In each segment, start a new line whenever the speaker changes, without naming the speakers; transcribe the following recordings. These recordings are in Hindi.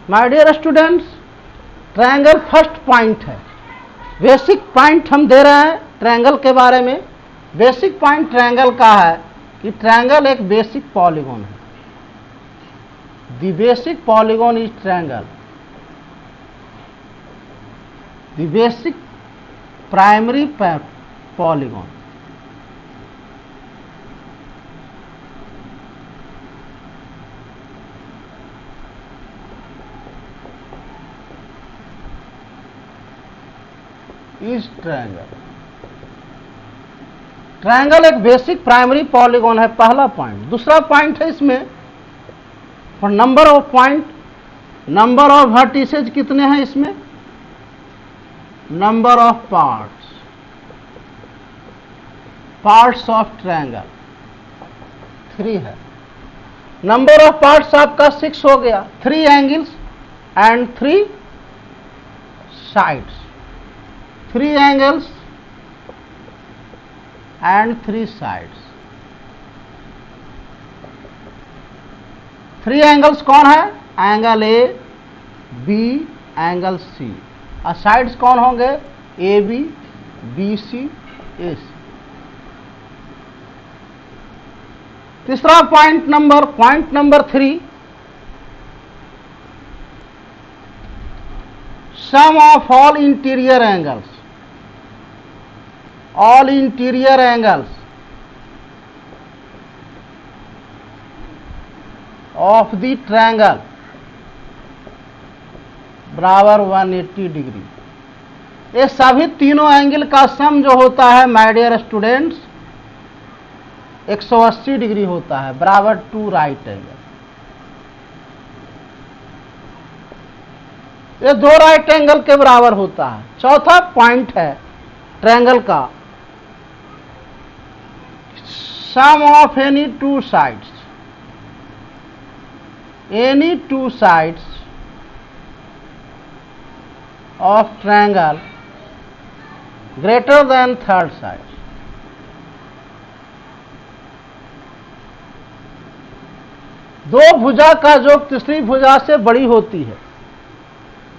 My dear students, triangle first point है। बेसिक पॉइंट हम दे रहे हैं ट्रायंगल के बारे में। बेसिक पॉइंट ट्रायंगल का है कि ट्रायंगल एक बेसिक पॉलीगॉन है। The basic polygon is triangle. The basic primary polygon is triangle. Triangle एक बेसिक प्राइमरी पॉलीगॉन है, पहला पॉइंट। दूसरा पॉइंट है इसमें number of point, number of vertices कितने हैं इसमें, number of parts of triangle 3 है। नंबर ऑफ पार्ट्स आपका 6 हो गया। 3 angles and 3 sides. 3 angles and 3 sides. 3 angles कौन है? Angle A, B, angle C. और साइड्स कौन होंगे? A B, B C, A C. तीसरा point number 3, sum of all interior angles. All interior angles of the triangle बराबर 180 डिग्री। ये सभी तीनों एंगल का सम जो होता है माय डियर स्टूडेंट्स 180 डिग्री होता है, बराबर 2 राइट एंगल। ये 2 राइट एंगल के बराबर होता है। चौथा पॉइंट है ट्रायंगल का, sum of any 2 sides. Any 2 sides of triangle greater than third side। दो भुजा का योग तीसरी भुजा से बड़ी होती है।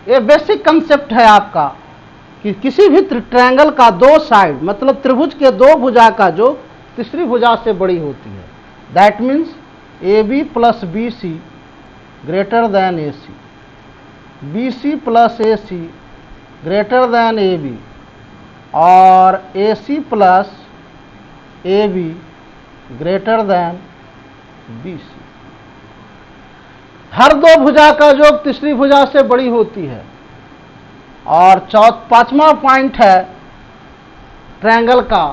ये बेसिक कंसेप्ट है आपका कि किसी भी ट्रायंगल का 2 साइड मतलब त्रिभुज के 2 भुजा का योग तीसरी भुजा से बड़ी होती है। That means A B plus B C greater than A C, B C plus A C greater than A B, और A C plus A B greater than B C. हर 2 भुजा का योग तीसरी भुजा से बड़ी होती है। और पांचवा पॉइंट है ट्रायंगल का,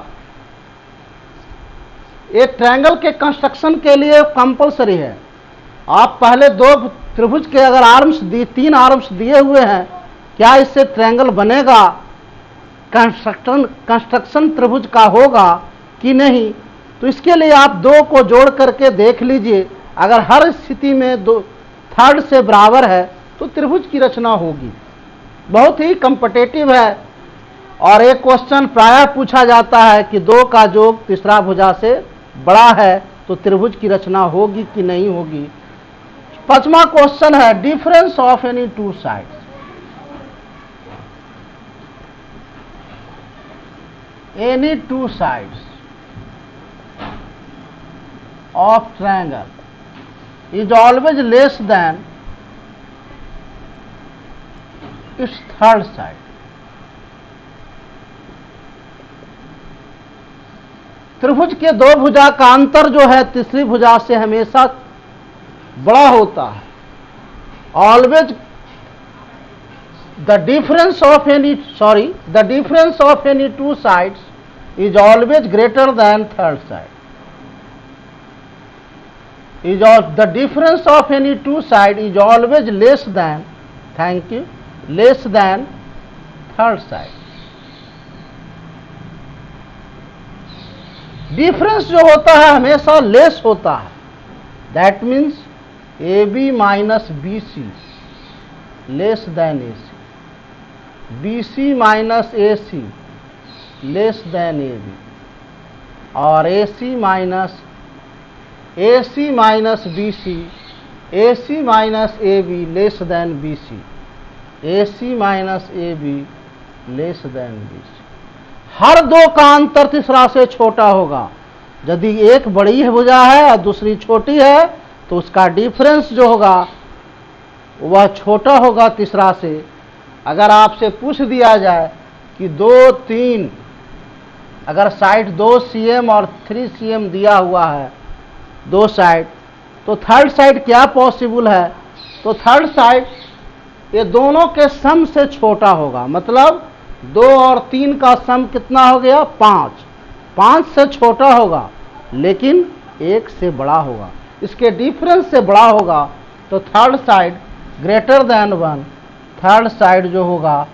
एक ट्रायंगल के कंस्ट्रक्शन के लिए कंपलसरी है। आप पहले 2 त्रिभुज के अगर आर्म्स 3 आर्म्स दिए हुए हैं, क्या इससे ट्रायंगल बनेगा, कंस्ट्रक्शन त्रिभुज का होगा कि नहीं? तो इसके लिए आप 2 को जोड़ करके देख लीजिए। अगर हर स्थिति में 2 थर्ड से बराबर है तो त्रिभुज की रचना होगी। बहुत ही कॉम्पिटिटिव है। और एक क्वेश्चन प्रायः पूछा जाता है कि 2 का योग तीसरा भुजा से बड़ा है तो त्रिभुज की रचना होगी कि नहीं होगी। 5वां क्वेश्चन है difference of any 2 sides. Any 2 sides of triangle is always less than its third side। त्रिभुज के 2 भुजा का अंतर जो है तीसरी भुजा से हमेशा बड़ा होता है। Always the difference of any 2 sides is always greater than third side। The difference of any 2 side is always less than third side। Difference जो होता है हमेशा लेस होता है। That means A B minus B C less than A C, B C minus A C less than A B, और A C minus B C AC minus AB less than BC, AC minus AB less than BC। हर दो का अंतर तीसरा से छोटा होगा। यदि एक बड़ी भुजा है और दूसरी छोटी है तो उसका डिफरेंस जो होगा वह छोटा होगा तीसरा से। अगर आपसे पूछ दिया जाए कि 2, 3, अगर साइड 2 cm और 3 cm दिया हुआ है दो साइड, तो थर्ड साइड क्या पॉसिबल है? तो थर्ड साइड ये दोनों के सम से छोटा होगा। मतलब 2 और 3 का सम कितना हो गया? 5। 5 से छोटा होगा लेकिन 1 से बड़ा होगा, इसके डिफरेंस से बड़ा होगा। तो third side greater than 1, third side जो होगा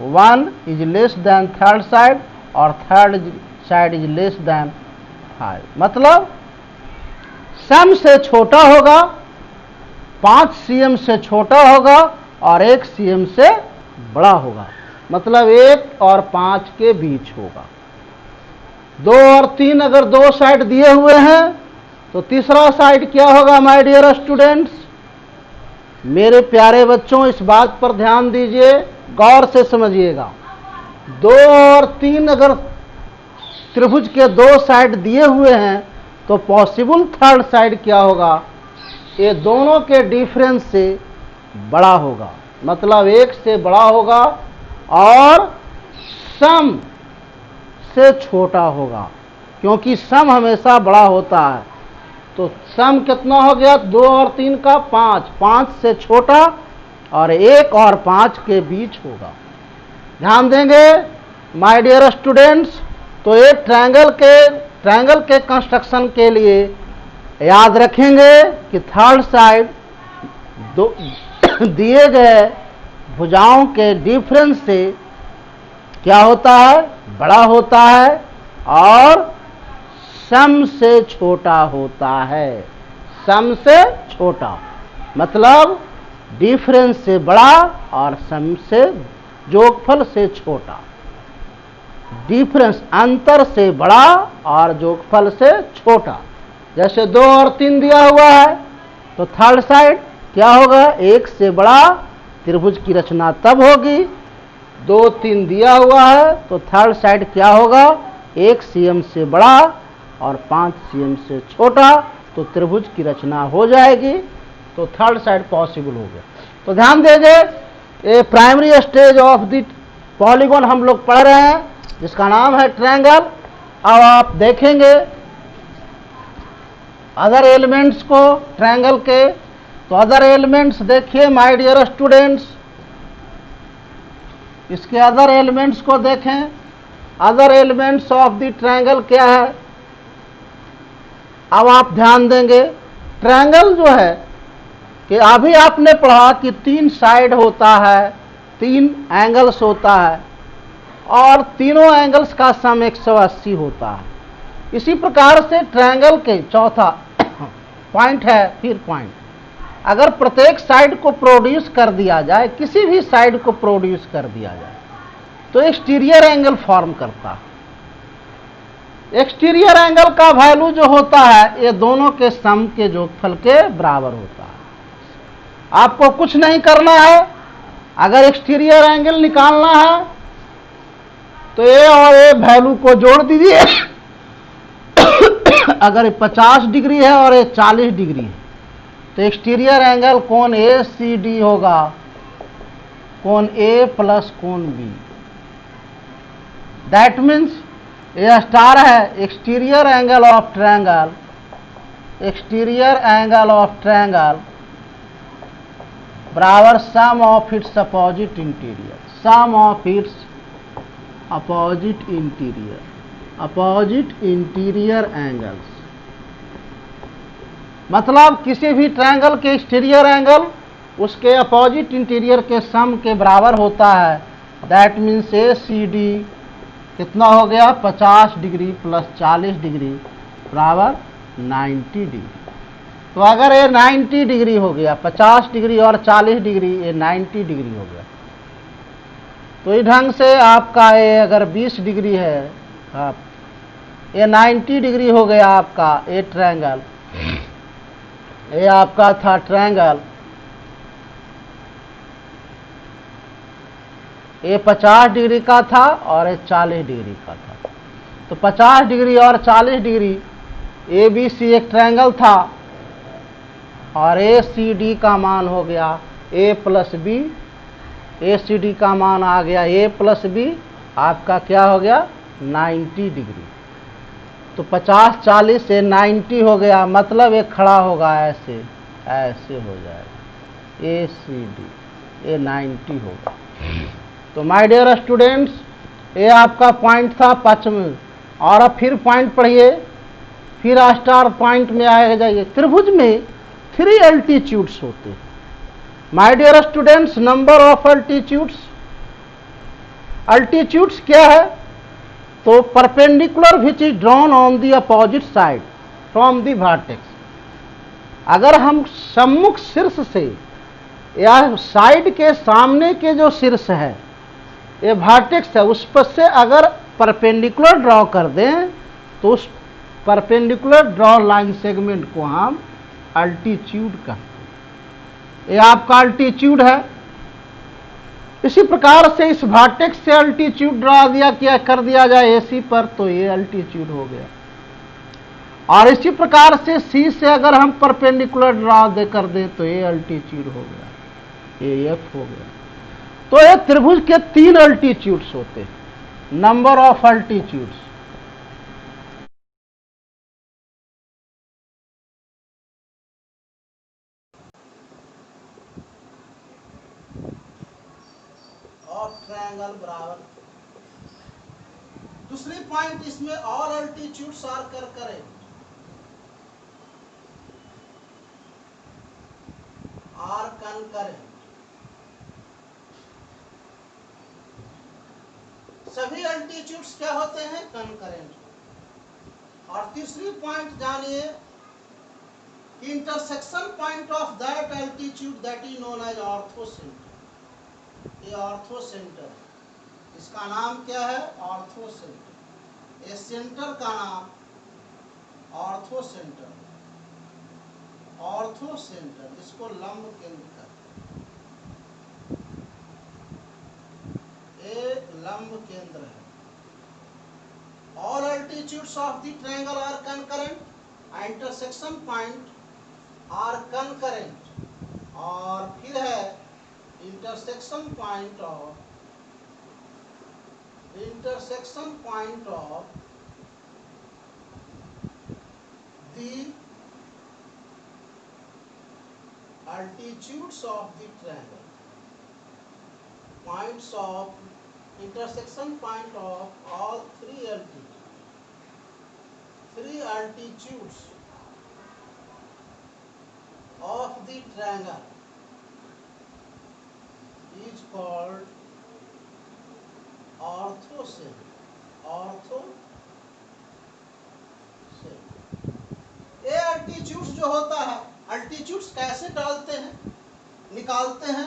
1 is less than third side और third side is less than 5। मतलब सम से छोटा होगा, 5 cm से छोटा होगा और 1 cm से बड़ा होगा। मतलब 1 और 5 के बीच होगा। 2 और 3 अगर दो साइड दिए हुए हैं तो तीसरा साइड क्या होगा माय डियर स्टूडेंट्स? मेरे प्यारे बच्चों इस बात पर ध्यान दीजिए, गौर से समझिएगा। 2 और 3 अगर त्रिभुज के दो साइड दिए हुए हैं तो पॉसिबल थर्ड साइड क्या होगा? ये दोनों के डिफरेंस से बड़ा होगा। मतलब 1 से बड़ा होगा और सम से छोटा होगा, क्योंकि सम हमेशा बड़ा होता है। तो सम कितना हो गया? 2 और 3 का 5, 5 से छोटा और 1 और 5 के बीच होगा। ध्यान देंगे माय डियर स्टूडेंट्स। तो ये ट्रायंगल के कंस्ट्रक्शन के लिए याद रखेंगे कि थर्ड साइड दिए गए भुजाओं के डिफरेंस से क्या होता है? बड़ा होता है और सम से छोटा होता है। सम से छोटा मतलब डिफरेंस से बड़ा और सम से जोगफल से छोटा। डिफरेंस अंतर से बड़ा और जोगफल से छोटा। जैसे 2 और 3 दिया हुआ है तो थर्ड साइड क्या होगा? 1 से बड़ा त्रिभुज की रचना तब होगी। 2, 3 दिया हुआ है तो थर्ड साइड क्या होगा? 1 cm से बड़ा और 5 cm से छोटा, तो त्रिभुज की रचना हो जाएगी। तो थर्ड साइड पॉसिबल हो गया। तो ध्यान देंगे, ये primary stage of the polygon हम लोग पढ़ रहे हैं जिसका नाम है ट्रायंगल। अब आप देखेंगे अदर एलिमेंट्स को ट्रायंगल के। तो अदर एलिमेंट्स देखिए माय डियर स्टूडेंट्स, इसके अदर एलिमेंट्स को देखें। Other elements of the triangle क्या है? अब आप ध्यान देंगे, ट्रायंगल जो है कि अभी आपने पढ़ा कि 3 साइड होता है, 3 एंगल्स होता है और तीनों एंगल्स का सम 180 होता है। इसी प्रकार से ट्रायंगल के चौथा पॉइंट है, फिर पॉइंट, अगर प्रत्येक साइड को प्रोड्यूस कर दिया जाए, किसी भी साइड को प्रोड्यूस कर दिया जाए तो एक्सटीरियर एंगल फॉर्म करता है। एक्सटीरियर एंगल का वैल्यू जो होता है ये दोनों के सम के जोगफल के बराबर होता है। आपको कुछ नहीं करना है, अगर एक्सटीरियर एंगल निकालना है तो ये और ये वैल्यू को जोड़ दीजिए। अगर 50 डिग्री है और ये 40 डिग्री है तो एक्सटीरियर एंगल कोण ACD होगा, कोण A प्लस कोण B। दैट मीन्स ये स्टार है exterior angle of triangle, exterior angle of triangle बराबर sum of its opposite interior, sum of its opposite interior, opposite interior angles. मतलब किसी भी ट्रायंगल के एक्सटीरियर एंगल उसके अपोजिट इंटीरियर के सम के बराबर होता है। दैट मीन्स ACD कितना हो गया? 50 डिग्री प्लस 40 डिग्री बराबर 90 डिग्री। तो अगर ये 90 डिग्री हो गया, 50 डिग्री और 40 डिग्री, ये 90 डिग्री हो गया। तो इस ढंग से आपका ये अगर 20 डिग्री है, ये 90 डिग्री हो गया आपका ये ट्रायंगल। ये आपका था ट्रायंगल, ये 50 डिग्री का था और ये 40 डिग्री का था। तो 50 डिग्री और 40 डिग्री ए बी सी एक ट्रायंगल था, और ए सी डी का मान हो गया ए प्लस बी। ए सी डी का मान आ गया ए प्लस बी, आपका क्या हो गया 90 डिग्री। तो 50 40 से 90 हो गया, मतलब ये खड़ा होगा ऐसे, ऐसे हो जाएगा ए सी डी, ये 90 होगा। तो माय डियर स्टूडेंट्स, ये आपका पॉइंट था 5वें। और अब फिर पॉइंट पढ़िए, फिर स्टार पॉइंट में आएगा जाइए। त्रिभुज में 3 अल्टीट्यूड्स होते हैं। My dear students, number of altitudes. Altitudes क्या है? तो perpendicular which is drawn on the opposite side from the vertex. अगर हम सम्मुख शीर्ष से या साइड के सामने के जो शीर्ष है, ये वर्टेक्स है, उस पर से अगर परपेंडिकुलर ड्रॉ कर दें तो उस परपेंडिकुलर ड्रॉ लाइन सेगमेंट को हम अल्टीट्यूड कहते हैं। ये आपका अल्टीट्यूड है। इसी प्रकार से इस वर्टेक्स से अल्टीट्यूड ड्रा कर दिया जाए एसी पर, तो ये अल्टीट्यूड हो गया। और इसी प्रकार से सी से अगर हम परपेंडिकुलर ड्रा कर दें तो ये अल्टीट्यूड हो गया, ये एफ हो गया। तो ये त्रिभुज के 3 अल्टीट्यूड्स होते हैं, number of altitudes. Of triangle बराबर। दूसरी पॉइंट इसमें ऑल अल्टीट्यूड्स आर करें आर कनकरेंट। सभी अल्टीट्यूड्स क्या होते हैं? कनकरेंट। और तीसरी पॉइंट जानिए, intersection point of that altitude that is known as orthocentre. ये ऑर्थो सेंटर है, इसका नाम क्या है? Ortho centre. ये सेंटर का नाम ऑर्थो सेंटर, ऑर्थो सेंटर, इसको लंब केंद्र कहते हैं। ये लंब केंद्र है। All altitudes of the triangle are concurrent, intersection point are concurrent. और फिर है intersection point of the altitudes of the triangle, points of intersection point of all three altitudes of the triangle is called orthocenter. ये अल्टीट्यूड्स जो होता है, अल्टीट्यूड्स कैसे निकालते हैं?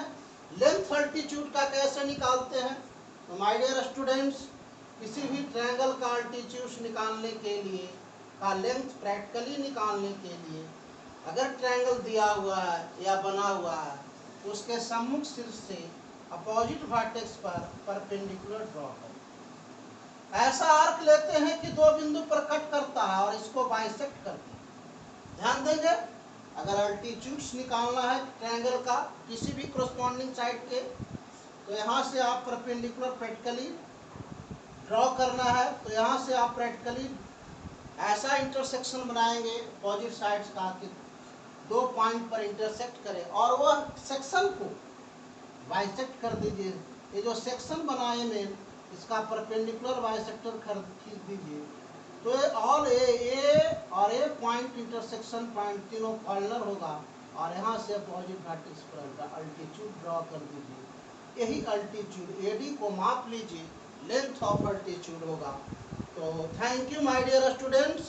लेंथ अल्टीट्यूड का कैसे निकालते हैं? तो माय डियर स्टूडेंट्स, किसी भी ट्रायंगल का अल्टीट्यूड निकालने के लिए, का लेंथ प्रैक्टिकली निकालने के लिए, अगर ट्रायंगल दिया हुआ है या बना हुआ है, तो उसके सम्मुख शीर्ष से अपोजिट वर्टेक्स पर परपेंडिकुलर ड्रॉ करें। ऐसा आर्क लेते हैं कि 2 बिंदु पर कट करता है और इसको बाइसेक्ट करते हैं। ध्यान देंगे, अगर अल्टीट्यूड्स निकालना है ट्रायंगल का किसी भी कोरस्पॉन्डिंग साइड के, तो यहाँ से आप परपेंडिकुलर प्रैक्टिकली ड्रॉ करना है। तो यहाँ से आप प्रैक्टिकली ऐसा इंटरसेक्शन बनाएंगे अपोजिट साइड्स का कि 2 पॉइंट पर इंटरसेक्ट करे, और वह सेक्शन को बाइसेक्ट कर दीजिए। ये जो सेक्शन बनाए में, इसका परपेंडिकुलर बाइसेक्टर खींच दीजिए। तो ये ऑल ए और ए पॉइंट इंटरसेक्शन पॉइंट तीनों कॉर्नर होगा, और यहाँ से अपोजिट वर्टेक्स पर अल्टीट्यूड ड्रॉ कर दीजिए। यही अल्टीट्यूड एडी को माप लीजिए, लेंथ ऑफ अल्टीट्यूड होगा। तो thank you my dear students.